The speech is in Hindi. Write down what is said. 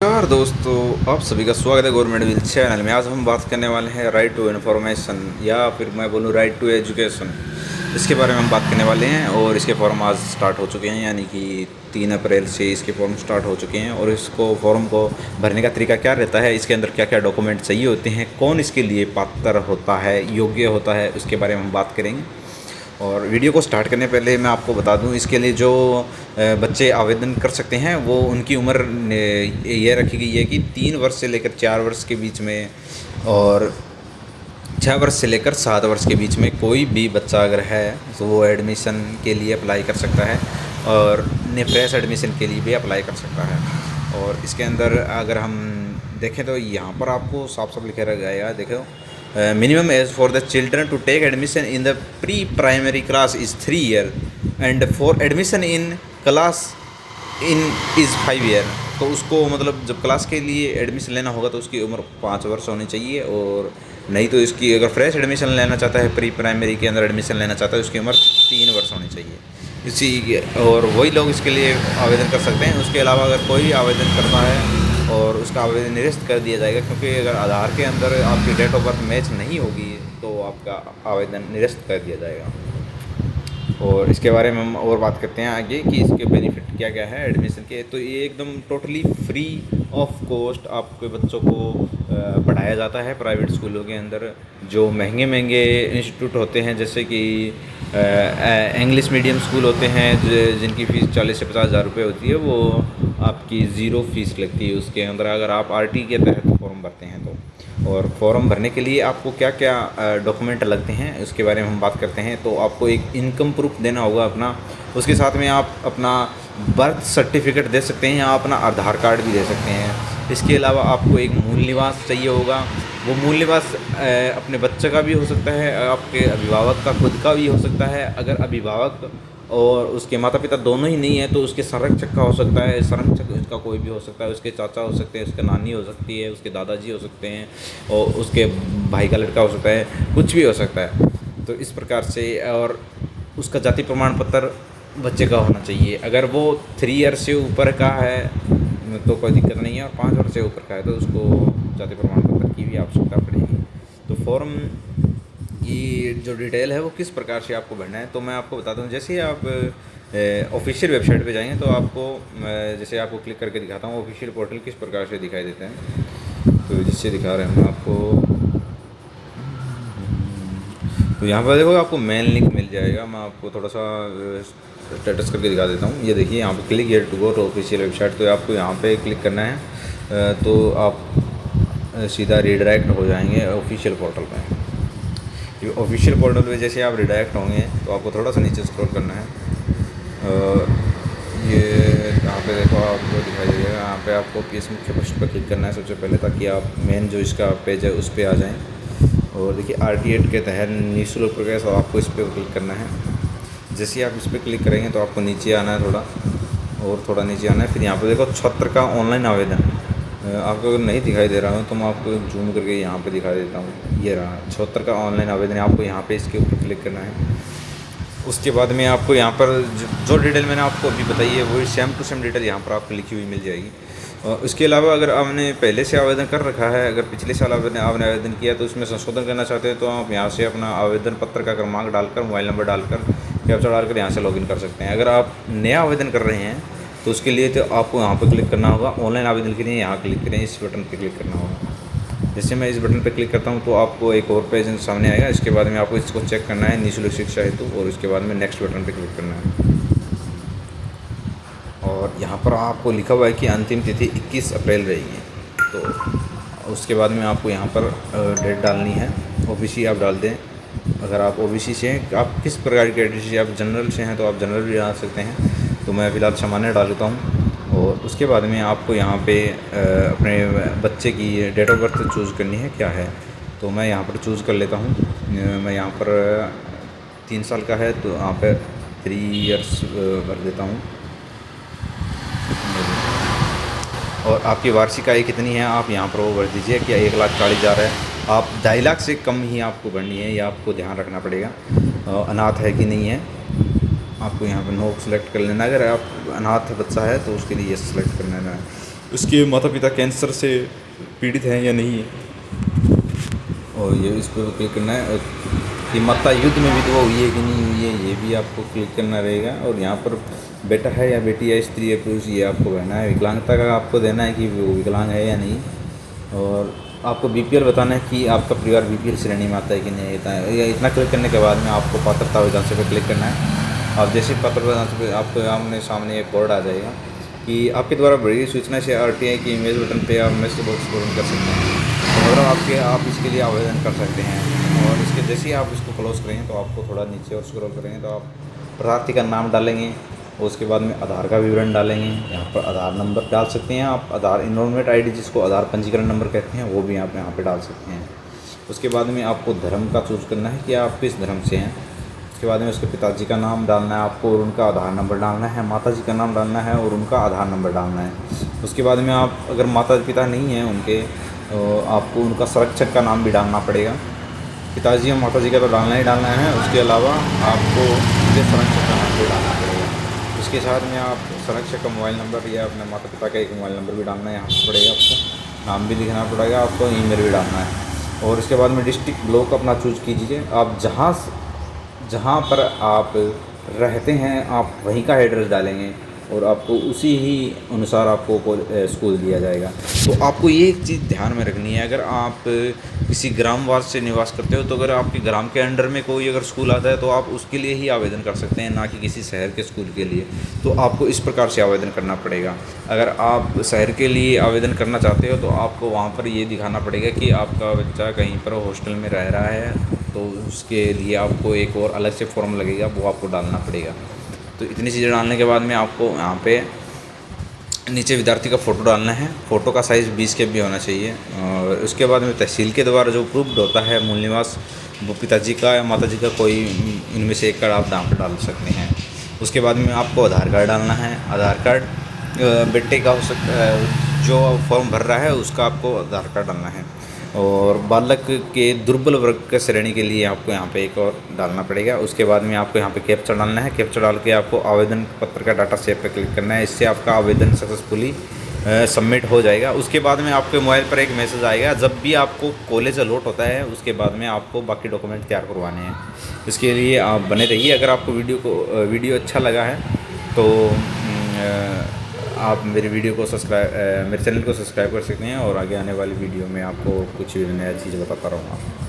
नमस्कार दोस्तों, आप सभी का स्वागत है गवर्नमेंट विल चैनल में। आज हम बात करने वाले हैं राइट टू इन्फॉर्मेशन या फिर मैं बोलूँ राइट टू एजुकेशन। इसके बारे में हम बात करने वाले हैं और इसके फॉर्म आज स्टार्ट हो चुके हैं, यानी कि 3 अप्रैल से इसके फॉर्म स्टार्ट हो चुके हैं। और इसको फॉर्म को भरने का तरीका क्या रहता है, इसके अंदर क्या क्या डॉक्यूमेंट चाहिए होते हैं, कौन इसके लिए पात्र होता है, योग्य होता है, उसके बारे में हम बात करेंगे। और वीडियो को स्टार्ट करने पहले मैं आपको बता दूं, इसके लिए जो बच्चे आवेदन कर सकते हैं वो उनकी उम्र ये रखी गई है कि 3 वर्ष से लेकर 4 वर्ष के बीच में और 6 वर्ष से लेकर 7 वर्ष के बीच में कोई भी बच्चा अगर है तो वो एडमिशन के लिए अप्लाई कर सकता है और फ्रेश एडमिशन के लिए भी अप्लाई कर सकता है। और इसके अंदर अगर हम देखें तो यहाँ पर आपको साफ साफ लिखा गया है, देखो minimum age for the children to take admission in the pre-primary class is 3 year and for admission in class in is 5 year। तो उसको मतलब जब क्लास के लिए एडमिशन लेना होगा तो उसकी उम्र 5 वर्ष होनी चाहिए, और नहीं तो इसकी अगर फ्रेश एडमिशन लेना चाहता है, प्री प्राइमरी के अंदर एडमिशन लेना चाहता है, उसकी उम्र 3 वर्ष होनी चाहिए इसी। और वही लोग इसके लिए आवेदन कर सकते हैं। उसके अलावा अगर कोई आवेदन करता है और उसका आवेदन निरस्त कर दिया जाएगा, क्योंकि अगर आधार के अंदर आपकी डेट ऑफ बर्थ मैच नहीं होगी तो आपका आवेदन निरस्त कर दिया जाएगा। और इसके बारे में हम और बात करते हैं आगे कि इसके बेनिफिट क्या क्या है एडमिशन के। तो ये एकदम टोटली फ्री ऑफ कॉस्ट आपके बच्चों को पढ़ाया जाता है प्राइवेट स्कूलों के अंदर। जो महंगे महंगे इंस्टीट्यूट होते हैं, जैसे कि इंग्लिश मीडियम स्कूल होते हैं जिनकी फ़ीस 40 से 50 हज़ार रुपये होती है, वो आपकी ज़ीरो फीस लगती है उसके अंदर, अगर आप आरटी के तहत फॉर्म भरते हैं तो। और फॉर्म भरने के लिए आपको क्या क्या डॉक्यूमेंट लगते हैं उसके बारे में हम बात करते हैं। तो आपको एक इनकम प्रूफ देना होगा अपना, उसके साथ में आप अपना बर्थ सर्टिफिकेट दे सकते हैं या अपना आधार कार्ड भी दे सकते हैं। इसके अलावा आपको एक मूल निवास चाहिए होगा। वो मूल निवास अपने बच्चे का भी हो सकता है, आपके अभिभावक का खुद का भी हो सकता है। अगर अभिभावक और उसके माता पिता दोनों ही नहीं है तो उसके संरक्षक का हो सकता है, संरक्षक उसका कोई भी हो सकता है, उसके चाचा हो सकते हैं, उसके नानी हो सकती है, उसके दादाजी हो सकते हैं, और उसके भाई का लड़का हो सकता है, कुछ भी हो सकता है। तो इस प्रकार से, और उसका जाति प्रमाण पत्र बच्चे का होना चाहिए। अगर वो 3 ईयर से ऊपर का है तो कोई दिक्कत नहीं है, और 5 वर्ष से ऊपर का है तो उसको जाति प्रमाण पत्र की भी आवश्यकता पड़ेगी। तो फॉर्म की जो डिटेल है वो किस प्रकार से आपको भरना है तो मैं आपको बताता हूँ। जैसे ही आप ऑफिशियल वेबसाइट पे जाएंगे तो आपको जैसे आपको क्लिक करके दिखाता हूँ ऑफिशियल पोर्टल किस प्रकार से दिखाई देते हैं। तो जिससे दिखा रहे हैं आपको, तो यहाँ पर देखो आपको मेन लिंक मिल जाएगा। मैं आपको थोड़ा सा स्टेटस करके दिखा देता हूँ। ये देखिए यहाँ पे click here to go to official website, तो आपको यहाँ पे क्लिक करना है तो आप सीधा रिडायरेक्ट हो जाएंगे ऑफिशियल पोर्टल पे। ये ऑफिशियल पोर्टल पे जैसे आप रिडायरेक्ट होंगे तो आपको थोड़ा सा नीचे स्क्रॉल करना है, और ये यहाँ पे देखो आपको दिखाई देगा, यहाँ पे आपको किस मुख्य पृष्ठ पर क्लिक करना है सबसे पहले, ताकि आप मेन जो इसका पेज है उस पर आ जाएं। और देखिए RT8 के तहत निःशुल्क प्रवेश, और आपको इस पर क्लिक करना है। जैसे ही आप इस पर क्लिक करेंगे तो आपको नीचे आना है, थोड़ा नीचे आना है। फिर यहाँ पर देखो छात्र का ऑनलाइन आवेदन, आपको अगर नहीं दिखाई दे रहा हूँ तो मैं आपको जूम करके यहाँ पे दिखा देता हूँ। ये रहा 76 का ऑनलाइन आवेदन है, आपको यहाँ पे इसके ऊपर क्लिक करना है। उसके बाद में आपको यहाँ पर जो डिटेल मैंने आपको अभी बताई है वही सेम टू सेम डिटेल यहाँ पर आपको लिखी हुई मिल जाएगी। और उसके अलावा अगर आपने पहले से आवेदन कर रखा है, अगर पिछले साल आपने आवेदन किया तो उसमें संशोधन करना चाहते हैं तो आप यहाँ से अपना आवेदन पत्र का क्रमांक डालकर, मोबाइल नंबर डालकर, कैप्चा डालकर यहाँ से लॉगिन कर सकते हैं। अगर आप नया आवेदन कर रहे हैं तो उसके लिए तो आपको यहाँ पर क्लिक करना होगा। ऑनलाइन आवेदन के लिए यहाँ क्लिक करें, इस बटन पर क्लिक करना होगा। जैसे मैं इस बटन पर क्लिक करता हूँ तो आपको एक और पेज सामने आएगा। इसके बाद में आपको इसको चेक करना है निःशुल्क शिक्षा हेतु, और उसके बाद में नेक्स्ट बटन पर क्लिक करना है। और यहाँ पर आपको लिखा हुआ है कि अंतिम तिथि 21 अप्रैल रहेगी। तो उसके बाद में आपको यहाँ पर डेट डालनी है। OBC आप डाल दें। अगर आप OBC से हैं, आप किस प्रकार की कैटेगरी से, आप जनरल से हैं तो आप जनरल भी डाल सकते हैं। तो मैं फ़िलहाल सामान्य डाल देता हूँ। और उसके बाद में आपको यहाँ पे अपने बच्चे की डेट ऑफ बर्थ चूज़ करनी है क्या है, तो मैं यहाँ पर चूज़ कर लेता हूँ। मैं यहाँ पर 3 साल का है तो यहाँ पर 3 ईयर्स भर देता हूँ। और आपकी वार्षिक आय कितनी है आप यहाँ पर वो भर दीजिए कि 1,40,000 है। आप 2.5 लाख से कम ही आपको भरनी है, या आपको ध्यान रखना पड़ेगा। अनाथ है कि नहीं है आपको यहाँ पर नो सेलेक्ट कर लेना। अगर आप अनाथ बच्चा है तो उसके लिए ये सेलेक्ट कर लेना है। उसके माता पिता कैंसर से पीड़ित हैं या नहीं है, और ये इस पर क्लिक करना है। कि माता युद्ध में विधवा हुई है कि नहीं हुई है, ये भी आपको क्लिक करना रहेगा। और यहाँ पर बेटा है या बेटी है, स्त्री है पुरुष, ये आपको कहना है। विकलांगता का आपको देना है कि वो विकलांग है या नहीं, और आपको बीपीएल बताना है कि आपका परिवार बीपीएल श्रेणी में आता है कि नहीं आता है। या इतना क्लिक करने के बाद में आपको पात्रता विधांश पे क्लिक करना है। आप जैसे पात्रता विधांश पे आपको आमने सामने एक बोर्ड आ जाएगा कि आपके द्वारा बड़ी सूचना से आरटीआई की इमेज बटन पे आप मैसेज बॉक्स पूर्ण कर सकते हैं। मतलब आप इसके लिए आवेदन कर सकते हैं। और इसके जैसे ही आप इसको क्लोज करेंगे तो आपको थोड़ा नीचे और स्क्रॉल करेंगे तो आप प्रार्थी का नाम डालेंगे, और उसके बाद में आधार का विवरण डालेंगे। यहाँ पर आधार नंबर डाल सकते हैं आप, आधार इनरोलमेंट आईडी जिसको आधार पंजीकरण नंबर कहते हैं वो भी आप यहाँ पे डाल सकते हैं। उसके बाद में आपको धर्म का चूज़ करना है कि आप किस धर्म से हैं। उसके बाद में उसके पिताजी का नाम डालना है आपको, और उनका आधार नंबर डालना है। माताजी का नाम डालना है और उनका आधार नंबर डालना है। उसके बाद में आप अगर माता पिता नहीं हैं उनके, तो आपको उनका संरक्षक का नाम भी डालना पड़ेगा। पिताजी और माताजी का तो डालना ही डालना है, उसके अलावा आपको उनके संरक्षक का नाम भी डालना पड़ेगा। उसके साथ में आप संरक्षक का मोबाइल नंबर या अपने माता पिता का एक मोबाइल नंबर भी डालना है यहाँ पर पड़ेगा। आपको नाम भी लिखना पड़ेगा, आपको ईमेल भी डालना है। और उसके बाद में डिस्ट्रिक्ट ब्लॉक अपना चूज कीजिए। आप जहाँ पर आप रहते हैं आप वहीं का एड्रेस डालेंगे, और आपको उसी ही अनुसार आपको स्कूल दिया जाएगा। तो आपको ये एक चीज़ ध्यान में रखनी है, अगर आप किसी ग्रामवास से निवास करते हो तो अगर आपके ग्राम के अंडर में कोई अगर स्कूल आता है तो आप उसके लिए ही आवेदन कर सकते हैं, ना कि किसी शहर के स्कूल के लिए। तो आपको इस प्रकार से आवेदन करना पड़ेगा। अगर आप शहर के लिए आवेदन करना चाहते हो तो आपको वहाँ पर ये दिखाना पड़ेगा कि आपका बच्चा कहीं पर हॉस्टल में रह रहा है, तो उसके लिए आपको एक और अलग से फॉर्म लगेगा, वो आपको डालना पड़ेगा। तो इतनी चीज़ें डालने के बाद में आपको यहाँ पे नीचे विद्यार्थी का फ़ोटो डालना है। फ़ोटो का साइज़ 20 KB होना चाहिए। और उसके बाद में तहसील के द्वारा जो प्रूफ्ड होता है मूल निवास, वो पिताजी का या माताजी का कोई इनमें से एक कार्ड आप यहाँ पर डाल सकते हैं। उसके बाद में आपको आधार कार्ड डालना है। आधार कार्ड बेटे का हो सकता है, जो फॉर्म भर रहा है उसका आपको आधार कार्ड डालना है। और बालक के दुर्बल वर्ग के श्रेणी के लिए आपको यहाँ पे एक और डालना पड़ेगा। उसके बाद में आपको यहाँ पे कैप्चा डालना है। कैप्चा डाल के आपको आवेदन पत्र का डाटा सेव पे क्लिक करना है। इससे आपका आवेदन सक्सेसफुली सबमिट हो जाएगा। उसके बाद में आपके मोबाइल पर एक मैसेज आएगा, जब भी आपको कॉलेज अलॉट होता है उसके बाद में आपको बाकी डॉक्यूमेंट तैयार करवाने हैं। इसके लिए आप बने रहिए। अगर आपको वीडियो अच्छा लगा है तो आप मेरे चैनल को सब्सक्राइब कर सकते हैं, और आगे आने वाली वीडियो में आपको कुछ नया चीज़ बताता रहूँगा।